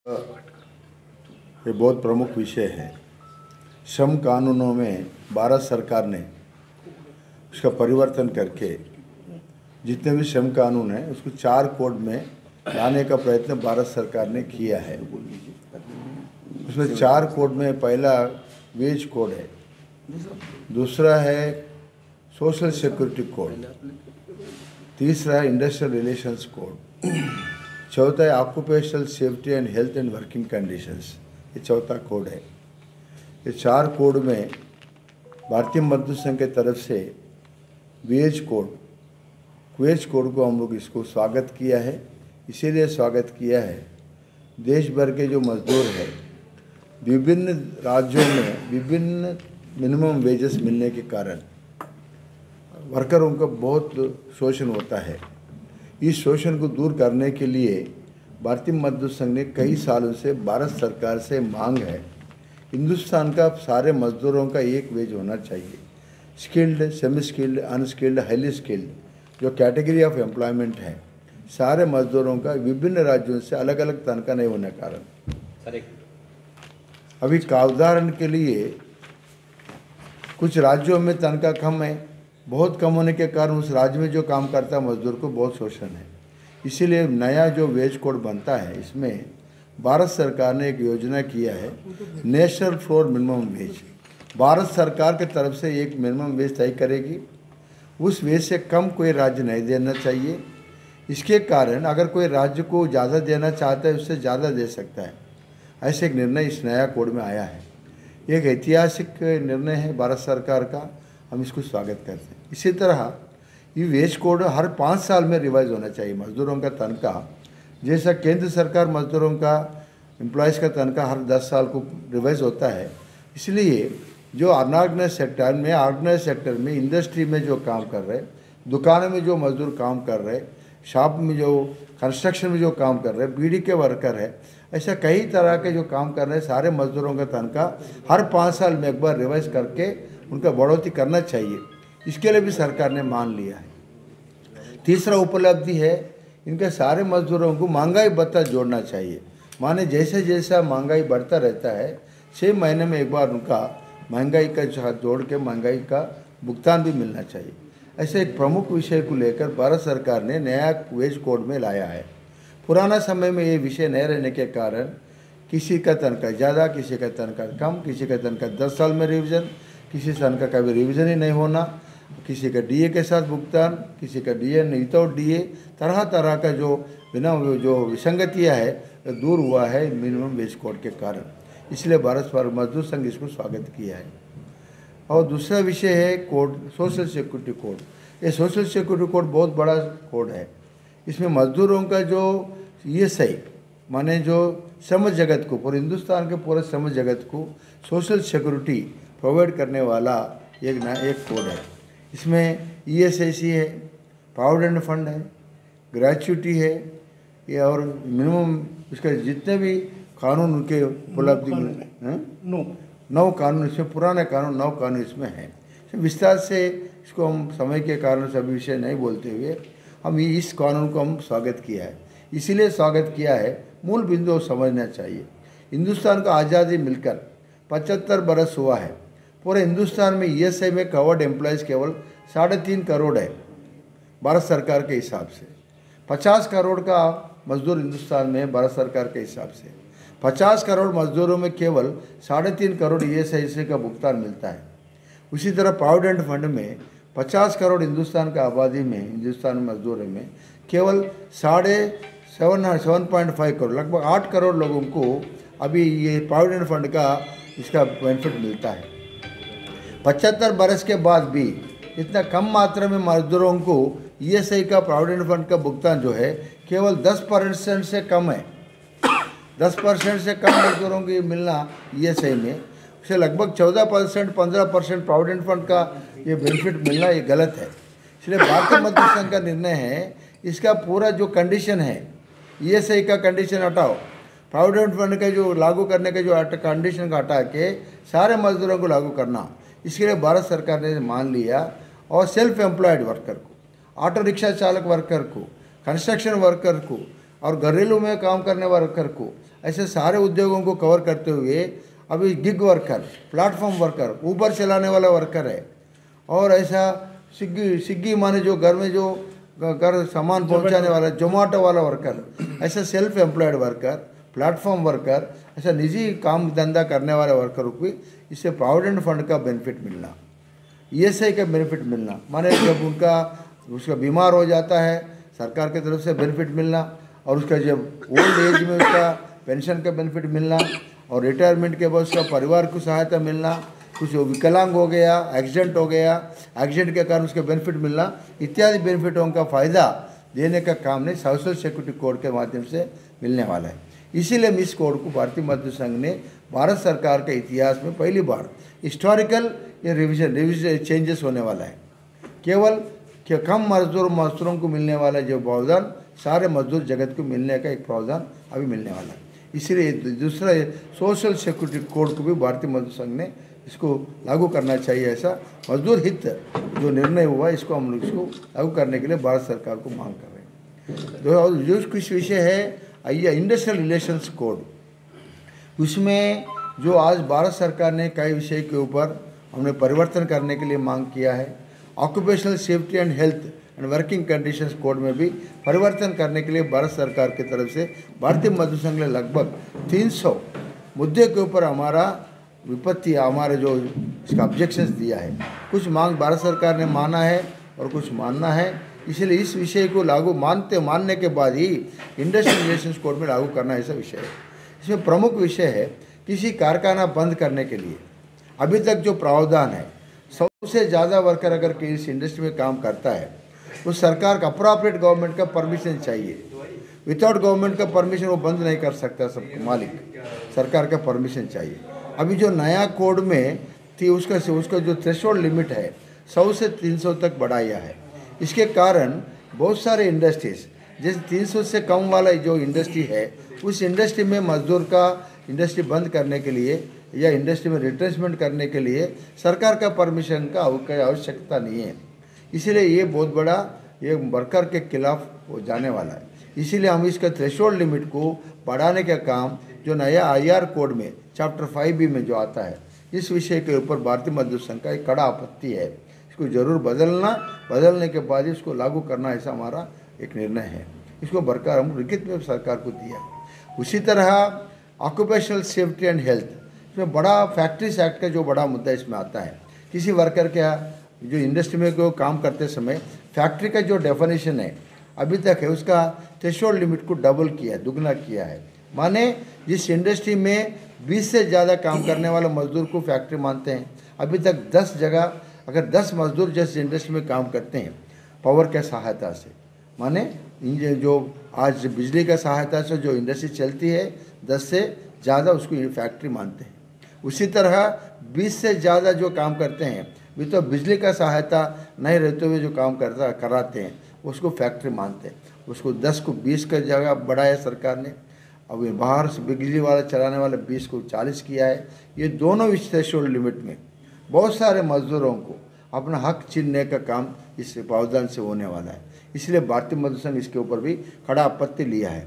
ये बहुत प्रमुख विषय है। श्रम कानूनों में भारत सरकार ने उसका परिवर्तन करके जितने भी श्रम कानून हैं उसको 4 कोड में लाने का प्रयत्न भारत सरकार ने किया है। उसमें 4 कोड में पहला वेज कोड है, दूसरा है सोशल सिक्योरिटी कोड, तीसरा है इंडस्ट्रियल रिलेशंस कोड, चौथा है occupational safety and health and working conditions, ये चौथा कोड है। ये 4 कोड में भारतीय मजदूर संघ की तरफ से वेज कोड को हम लोग इसको स्वागत किया है। इसीलिए स्वागत किया है, देश भर के जो मजदूर हैं विभिन्न राज्यों में विभिन्न मिनिमम वेजेस मिलने के कारण वर्करों का बहुत शोषण होता है। इस शोषण को दूर करने के लिए भारतीय मजदूर संघ ने कई सालों से भारत सरकार से मांग है, हिंदुस्तान का सारे मजदूरों का एक वेज होना चाहिए। Skilled, semi skilled, unskilled, highly skilled जो कैटेगरी ऑफ एम्प्लॉयमेंट है, सारे मजदूरों का विभिन्न राज्यों से अलग अलग तनख्वाह नहीं होने के कारण अभी का उदाहरण के लिए कुछ राज्यों में तनख्वाह कम है, बहुत कम होने के कारण उस राज्य में जो काम करता है मजदूर को बहुत शोषण है। इसीलिए नया जो वेज कोड बनता है इसमें भारत सरकार ने एक योजना किया है, national floor minimum wage. Bharat सरकार की तरफ से एक मिनिमम वेज तय करेगी, उस वेज से कम कोई राज्य नहीं देना चाहिए। इसके कारण अगर कोई राज्य को ज़्यादा देना चाहता है उससे ज़्यादा दे सकता है। ऐसे एक निर्णय इस नया कोड में आया है। एक ऐतिहासिक निर्णय है भारत सरकार का, हम इसको स्वागत करते हैं। इसी तरह ये वेज कोड हर 5 साल में रिवाइज होना चाहिए। मजदूरों का तनख्वाह जैसा केंद्र सरकार मजदूरों का एम्प्लॉयज़ का तनख्वाह हर 10 साल को रिवाइज होता है, इसलिए जो अनऑर्गेनाइज सेक्टर में इंडस्ट्री में जो काम कर रहे, दुकानों में जो मजदूर काम कर रहे, शॉप में जो कंस्ट्रक्शन में जो काम कर रहे, बीड़ी के वर्कर है, ऐसा कई तरह के जो काम कर रहे हैं सारे मजदूरों का तनख्वाह हर 5 साल में एक बार रिवाइज करके उनका बढ़ोतरी करना चाहिए। इसके लिए भी सरकार ने मान लिया है। तीसरा उपलब्धि है, इनके सारे मजदूरों को महंगाई भत्ता जोड़ना चाहिए। माने जैसे जैसा महंगाई बढ़ता रहता है 6 महीने में एक बार उनका महंगाई का जोड़ के महंगाई का भुगतान भी मिलना चाहिए। ऐसे एक प्रमुख विषय को लेकर भारत सरकार ने नया वेज कोड में लाया है। पुराना समय में ये विषय नहीं रहने के कारण किसी का तनख्वाह ज़्यादा, किसी का तनख्वाह कम, किसी का तनख्वाह 10 साल में रिविज़न, किसी तनख्वाह का भी रिविज़न ही नहीं होना, किसी का डीए के साथ भुगतान, किसी का डीए विदाउट डीए, तरह तरह का जो जो विसंगतियाँ है दूर हुआ है मिनिमम वेज कोड के कारण। इसलिए भारत मजदूर संघ इसको स्वागत किया है। और दूसरा विषय है कोड, सोशल सिक्योरिटी कोड। ये सोशल सिक्योरिटी कोड बहुत बड़ा कोड है। इसमें मजदूरों का जो ESI माने जो श्रम जगत को, पूरे हिंदुस्तान के पूरे श्रम जगत को सोशल सिक्योरिटी प्रोवाइड करने वाला एक कोड है। इसमें ESIC है, प्रोविडेंट फंड है, ग्रेच्युटी है, ये और मिनिमम इसके जितने भी कानून उनके उपलब्धि 9 कानून इसमें, पुराने कानून 9 कानून इसमें हैं। विस्तार से इसको हम समय के कारण सभी विषय नहीं बोलते हुए हम इस कानून को हम स्वागत किया है। इसीलिए स्वागत किया है, मूल बिंदु समझना चाहिए। हिंदुस्तान को आज़ादी मिलकर 75 बरस हुआ है। पूरे हिंदुस्तान में ESI में कवर्ड एम्प्लॉयज़ केवल 3.5 करोड़ है भारत सरकार के हिसाब से। 50 करोड़ का मजदूर हिंदुस्तान में भारत सरकार के हिसाब से 50 करोड़ मजदूरों में केवल 3.5 करोड़ ESI का भुगतान मिलता है। उसी तरह प्रोविडेंट फंड में 50 करोड़ हिंदुस्तान का आबादी में, हिंदुस्तान मजदूरों में केवल 7.5 करोड़, लगभग 8 करोड़ लोगों को अभी ये प्रोविडेंट फंड का इसका बेनिफिट मिलता है। 75 बरस के बाद भी इतना कम मात्रा में मजदूरों को ESI का प्रोविडेंट फंड का भुगतान जो है केवल 10% से कम है। 10% से कम मजदूरों को मिलना ESI में, उसे लगभग 14% 15% प्रोविडेंट फंड का ये बेनिफिट मिलना ये गलत है। इसलिए भारतीय मजदूर संघ का निर्णय है, इसका पूरा जो कंडीशन है ESI का कंडीशन हटाओ, प्रोविडेंट फंड का जो लागू करने का जो कंडीशन का हटा के सारे मजदूरों को लागू करना, इसके लिए भारत सरकार ने मान लिया। और सेल्फ एम्प्लॉयड वर्कर को, ऑटो रिक्शा चालक वर्कर को, कंस्ट्रक्शन वर्कर को और घरेलू में काम करने वर्कर को ऐसे सारे उद्योगों को कवर करते हुए अभी gig worker, platform worker, Uber चलाने वाला वर्कर है, और ऐसा स्विगी स्विगी माने जो घर में जो घर सामान पहुंचाने वाला, जोमेटो वाला वर्कर, ऐसा self employed worker, platform worker, ऐसा निजी काम धंधा करने वाले वर्करों को इससे प्रोविडेंट फंड का बेनिफिट मिलना, ईएसआई का बेनिफिट मिलना, माने जब उसका बीमार हो जाता है सरकार की तरफ से बेनिफिट मिलना, और उसका जब ओल्ड एज में उसका पेंशन का बेनिफिट मिलना, और रिटायरमेंट के बाद उसका परिवार को सहायता मिलना, कुछ विकलांग हो गया, एक्सीडेंट हो गया, एक्सीडेंट के कारण उसके बेनिफिट मिलना, इत्यादि बेनिफिटों का फ़ायदा देने का काम ने सोशल सिक्योरिटी कोड के माध्यम से मिलने वाला है। इसीलिए इस कोड को भारतीय मजदूर संघ ने भारत सरकार के इतिहास में पहली बार हिस्टोरिकल ये रिविजन चेंजेस होने वाला है। केवल कम मजदूरों को मिलने वाला जो प्रावधान सारे मजदूर जगत को मिलने का एक प्रावधान अभी मिलने वाला है। इसलिए दूसरा सोशल सिक्योरिटी कोड को भी भारतीय मजदूर संघ ने इसको लागू करना चाहिए, ऐसा मजदूर हित जो निर्णय हुआ इसको हम लोग इसको लागू करने के लिए भारत सरकार को मांग कर रहे हैं। जो कुछ विषय है इंडस्ट्रियल रिलेशंस कोड, उसमें जो आज भारत सरकार ने कई विषय के ऊपर हमने परिवर्तन करने के लिए मांग किया है। Occupational safety and health and working conditions code में भी परिवर्तन करने के लिए भारत सरकार की तरफ से भारतीय मजदूर संघ ने लगभग 300 मुद्दे के ऊपर हमारे जो इसका ऑब्जेक्शंस दिया है। कुछ मांग भारत सरकार ने माना है और कुछ मानना है, इसलिए इस विषय को मानने के बाद ही इंडस्ट्रियल रिलेशंस कोड में लागू करना ऐसा विषय है। इसमें प्रमुख विषय है किसी कारखाना बंद करने के लिए अभी तक जो प्रावधान है, सबसे ज़्यादा वर्कर अगर किसी इंडस्ट्री में काम करता है तो सरकार का अप्रोप्रिएट गवर्नमेंट का परमिशन चाहिए। विदाउट गवर्नमेंट का परमिशन वो बंद नहीं कर सकता, सबको मालिक सरकार का परमिशन चाहिए। अभी जो नया कोड में थी उसका जो थ्रेशोल्ड लिमिट है 100 से 300 तक बढ़ाया है। इसके कारण बहुत सारे इंडस्ट्रीज जैसे 300 से कम वाला जो इंडस्ट्री है उस इंडस्ट्री में मजदूर का इंडस्ट्री बंद करने के लिए या इंडस्ट्री में रिट्रेंचमेंट करने के लिए सरकार का परमिशन का आवश्यकता नहीं है। इसीलिए ये बहुत बड़ा ये वर्कर के खिलाफ हो जाने वाला है। इसीलिए हम इसका थ्रेशोल्ड लिमिट को बढ़ाने का काम जो नया आईआर कोड में चैप्टर 5B में जो आता है, इस विषय के ऊपर भारतीय मजदूर संघ का एक कड़ा आपत्ति है। इसको जरूर बदलने के बाद इसको लागू करना ऐसा हमारा एक निर्णय है। इसको बरकरार हम लिखित में सरकार को दिया। उसी तरह ऑक्यूपेशनल सेफ्टी एंड हेल्थ, इसमें बड़ा फैक्ट्रीज एक्ट का जो बड़ा मुद्दा इसमें आता है। किसी वर्कर का जो इंडस्ट्री में को काम करते समय फैक्ट्री का जो डेफिनेशन है अभी तक है, उसका थ्रेशोल्ड लिमिट को डबल किया है, दुगना किया है। माने जिस इंडस्ट्री में 20 से ज़्यादा काम करने वाले मजदूर को फैक्ट्री मानते हैं, अभी तक 10 जगह अगर 10 मजदूर जिस इंडस्ट्री में काम करते हैं पावर के सहायता से, माने जो आज बिजली का सहायता से जो इंडस्ट्री चलती है 10 से ज़्यादा उसको फैक्ट्री मानते हैं। उसी तरह 20 से ज़्यादा जो काम करते हैं भी तो बिजली का सहायता नहीं रहते हुए जो काम कराते हैं उसको फैक्ट्री मानते हैं। उसको 10 को 20 का जगह बढ़ाया सरकार ने। अब बाहर से बिजली वाला चलाने वाले 20 को 40 किया है। ये दोनों थ्रेशोल्ड लिमिट में बहुत सारे मजदूरों को अपना हक छीनने का काम इस प्रावधान से होने वाला है। इसलिए भारतीय मजदूर संघ इसके ऊपर भी कड़ा आपत्ति लिया है।